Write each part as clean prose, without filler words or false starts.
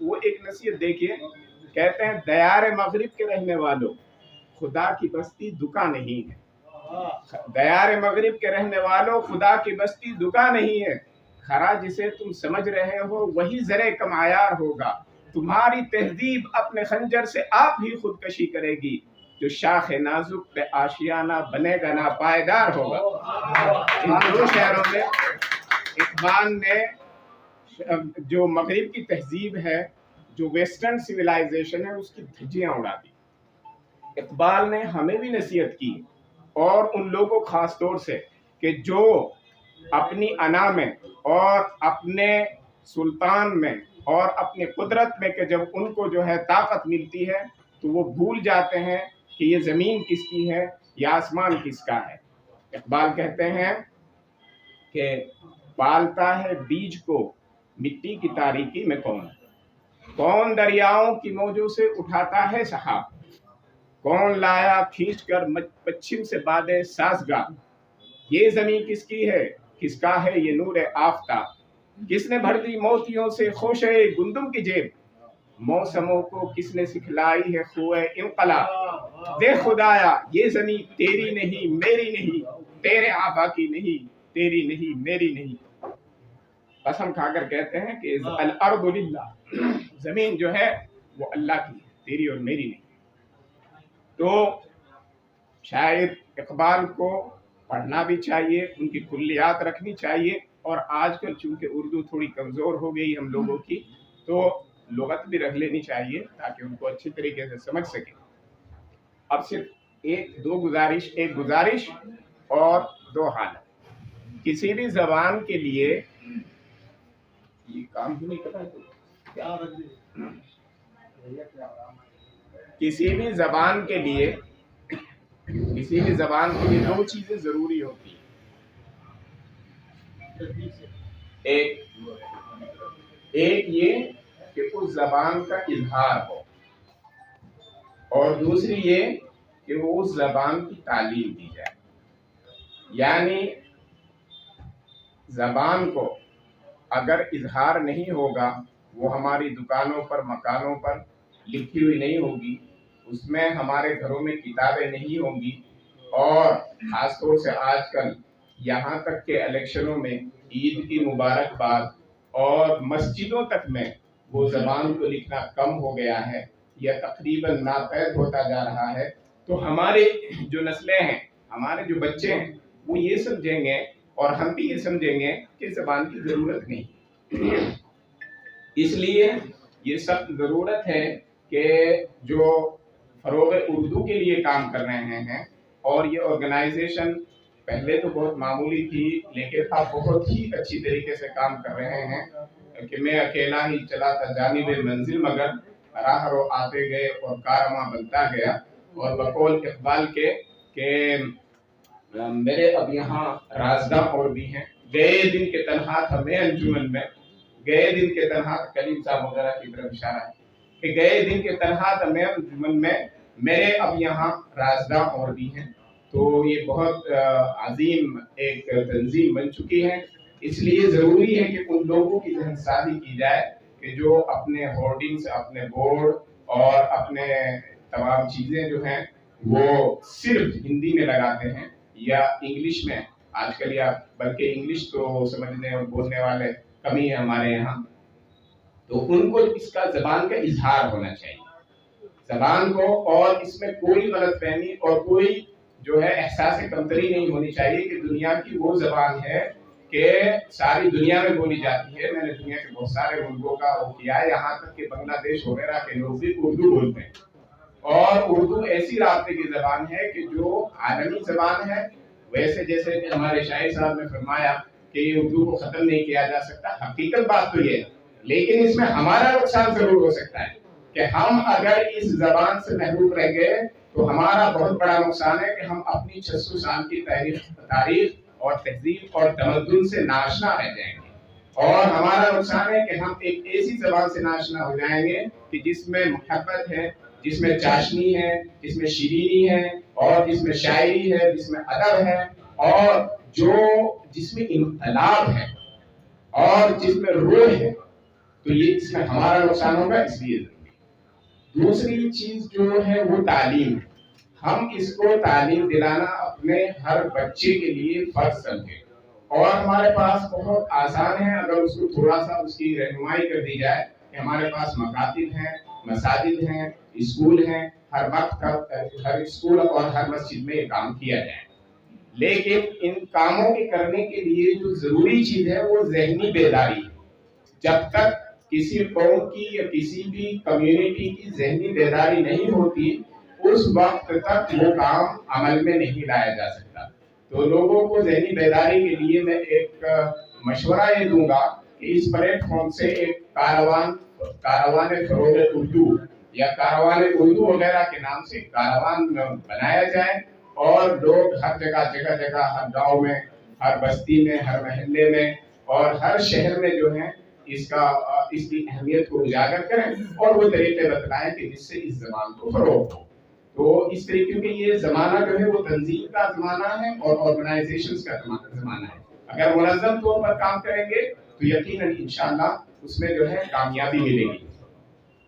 وہ ایک نصیحت دیکھیے، کہتے ہیں دیار مغرب کے رہنے والوں، خدا کی بستی دکا نہیں ہے. دیار مغرب کے رہنے والوں، خدا کی بستی دکا نہیں ہے. کھرا جسے تم سمجھ رہے ہو وہی زرے کم عیار ہوگا. تمہاری تہذیب اپنے خنجر سے آپ ہی خودکشی کرے گی. جو شاخ نازک پہ آشیانہ بنے گا نا پائیدار ہوگا. ان دو شہروں میں اقبال نے جو مغرب کی تہذیب ہے، جو ویسٹرن سویلائزیشن ہے، اس کی دھجیاں اڑا دی. اقبال نے ہمیں بھی نصیحت کی، اور ان لوگوں خاص طور سے کہ جو اپنی انا میں اور اپنے سلطان میں اور اپنی قدرت میں، کہ جب ان کو جو ہے طاقت ملتی ہے تو وہ بھول جاتے ہیں کہ یہ زمین کس کی ہے یا آسمان کس کا ہے. اقبال کہتے ہیں کہ پالتا ہے بیج کو مٹی کی تاریکی میں کون دریاؤں کی موجوں سے اٹھاتا ہے سحاب. کون لایا کھینچ کر پچھم سے بادے سازگار. یہ زمین کس کی ہے، کس کا ہے یہ نور آفتاب. کس نے بھر دی موتیوں سے خوشے گندم کی جیب. موسموں کو کس نے سکھلائی ہے خوئے انقلاب. دے خدایا یہ زمین تیری نہیں میری نہیں، تیرے آبا کی نہیں تیری نہیں میری نہیں. قسم کھا کر کہتے ہیں کہ الارض للہ، زمین جو ہے وہ اللہ کی ہے، تیری اور میری نہیں. تو شاعر اقبال کو پڑھنا بھی چاہیے، ان کی کلیات رکھنی چاہیے. اور آج کل چونکہ اردو تھوڑی کمزور ہو گئی ہم لوگوں کی، تو لغت بھی رکھ لینی چاہیے تاکہ ان کو اچھی طریقے سے سمجھ سکیں. اب صرف ایک گزارش اور دو حالت. کسی بھی زبان کے لیے یہ کام بھی نہیں کرتا، کسی بھی زبان کے لیے دو چیزیں ضروری ہوتی ہیں. ایک یہ کہ اس زبان کا اظہار ہو، اور دوسری یہ کہ وہ اس زبان کی تعلیم دی جائے. یعنی زبان کو اگر اظہار نہیں ہوگا، وہ ہماری دکانوں پر مکانوں پر لکھی ہوئی نہیں ہوگی، اس میں ہمارے گھروں میں کتابیں نہیں ہوں گی، اور خاص طور سے آج کل یہاں تک کہ الیکشنوں میں عید کی مبارکباد اور مسجدوں تک میں وہ زبان کو لکھنا کم ہو گیا ہے یا تقریباً ناپید ہوتا جا رہا ہے. تو ہمارے جو نسلیں ہیں، ہمارے جو بچے ہیں، وہ یہ سمجھیں گے اور ہم بھی یہ سمجھیں گے کہ زبان کی ضرورت نہیں. اس لیے یہ سخت ضرورت ہے کہ جو فروغ اردو کے لیے کام کر رہے ہیں، اور یہ آرگنائزیشن پہلے تو بہت معمولی تھی لیکن اب بہت ہی اچھی طریقے سے کام کر رہے ہیں. کہ میں اکیلا ہی چلا تھا جانب منزل مگر، راہ رو آتے گئے اور کارواں بنتا گیا. اور بقول اقبال کے کہ میرے اب یہاں رازداں اور بھی ہیں. گئے دن کے تنہا تھا میں انجمن میں، گئے دن کے تنہا تھا، کلیم صاحب وغیرہ کی طرف اشارہ ہے کہ گئے دن کے تنہا تھا میں انجمن میں، میرے اب یہاں رازداں اور بھی ہیں. تو یہ بہت عظیم ایک تنظیم بن چکی ہے. اس لیے ضروری ہے کہ ان لوگوں کی ذہن سازی کی جائے کہ جو اپنے ہورڈنگز، اپنے بورڈ اور اپنے تمام چیزیں جو ہیں وہ صرف ہندی میں لگاتے ہیں یا انگلش میں. آج کل یا بلکہ انگلش تو سمجھنے اور بولنے والے کم ہی ہیں ہمارے یہاں. تو ان کو اس کا زبان کا اظہار ہونا چاہیے، زبان کو، اور اس میں کوئی غلط فہمی اور کوئی جو ہے احساس کمتری نہیں ہونی چاہیے کہ دنیا کی وہ زبان ہے کہ ساری دنیا میں بولی جاتی ہے. میں نے دنیا کے بہت سارے ملکوں کا وہ کیا ہے، یہاں تک کہ بنگلہ دیش وغیرہ کے لوگ بھی اردو بولتے ہیں. اور اردو ایسی رابطے کی زبان ہے کہ جو عالمی زبان ہے. ویسے جیسے کہ ہمارے شاعر صاحب نے فرمایا کہ یہ اردو کو ختم نہیں کیا جا سکتا، حقیقت بات تو یہ ہے، لیکن اس میں ہمارا نقصان ضرور ہو سکتا ہے کہ ہم اگر اس زبان سے محروم رہ گئے تو ہمارا بہت بڑا نقصان ہے کہ ہم اپنی 600 سال کی تاریخ اور تہذیب اور تمدن سے ناشنا رہ جائیں گے. اور ہمارا نقصان ہے کہ ہم ایک ایسی زبان سے ناشنا ہو جائیں گے کہ جس میں محبت ہے، جس میں چاشنی ہے، جس میں شیرینی ہے، اور جس میں شاعری ہے، جس میں ادب ہے، اور جس میں انقلاب ہے اور جس میں روح ہے. تو یہ اس میں ہمارا نقصان ہوگا، اس لیے ضروری۔ دوسری چیز جو ہے وہ تعلیم، ہم اس کو تعلیم دلانا اپنے ہر بچے کے لیے فرض سمجھیں، اور ہمارے پاس بہت آسان ہے اگر اس کو تھوڑا سا اس کی رہنمائی کر دی جائے کہ ہمارے پاس مکاتب ہیں، مساجد ہیں، اسکول ہیں، ہر وقت ہر اسکول اور ہر مسجد میں یہ کام کیا جائے۔ لیکن ان کاموں کے کرنے کے لیے جو ضروری چیز ہے وہ ذہنی بیداری ہے۔ جب تک کسی قوم کی یا کسی بھی کمیونٹی کی ذہنی بیداری نہیں ہوتی اس وقت تک وہ کام عمل میں نہیں لایا جا سکتا۔ تو لوگوں کو ذہنی بیداری کے لیے میں ایک مشورہ یہ دوں گا کہ اس پلیٹ فارم سے ایک کاروان فروغ اردو یا کاروان اردو وغیرہ کے نام سے کاروان بنایا جائے، اور لوگ ہر جگہ ہر گاؤں میں، ہر بستی میں، ہر محلے میں اور ہر شہر میں جو ہے اس کی اہمیت کو اجاگر کریں اور وہ طریقے بتلائیں کہ جس سے اس زبان کو فروغ ہو۔ تو اس طریقے کے یہ زمانہ جو ہے وہ تنظیم کا زمانہ ہے اور آرگنائزیشنز کا زمانہ ہے۔ اگر منظم طور پر کام کریں گے تو یقیناً انشاءاللہ اس میں جو ہے کامیابی ملے گی۔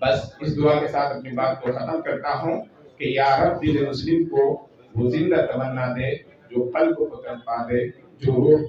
بس اس دعا کے ساتھ اپنی بات کو ختم کرتا ہوں کہ یا رب دل مسلم کو وہ زندہ تمنا دے جو قلب کو تڑپا دے، جو روح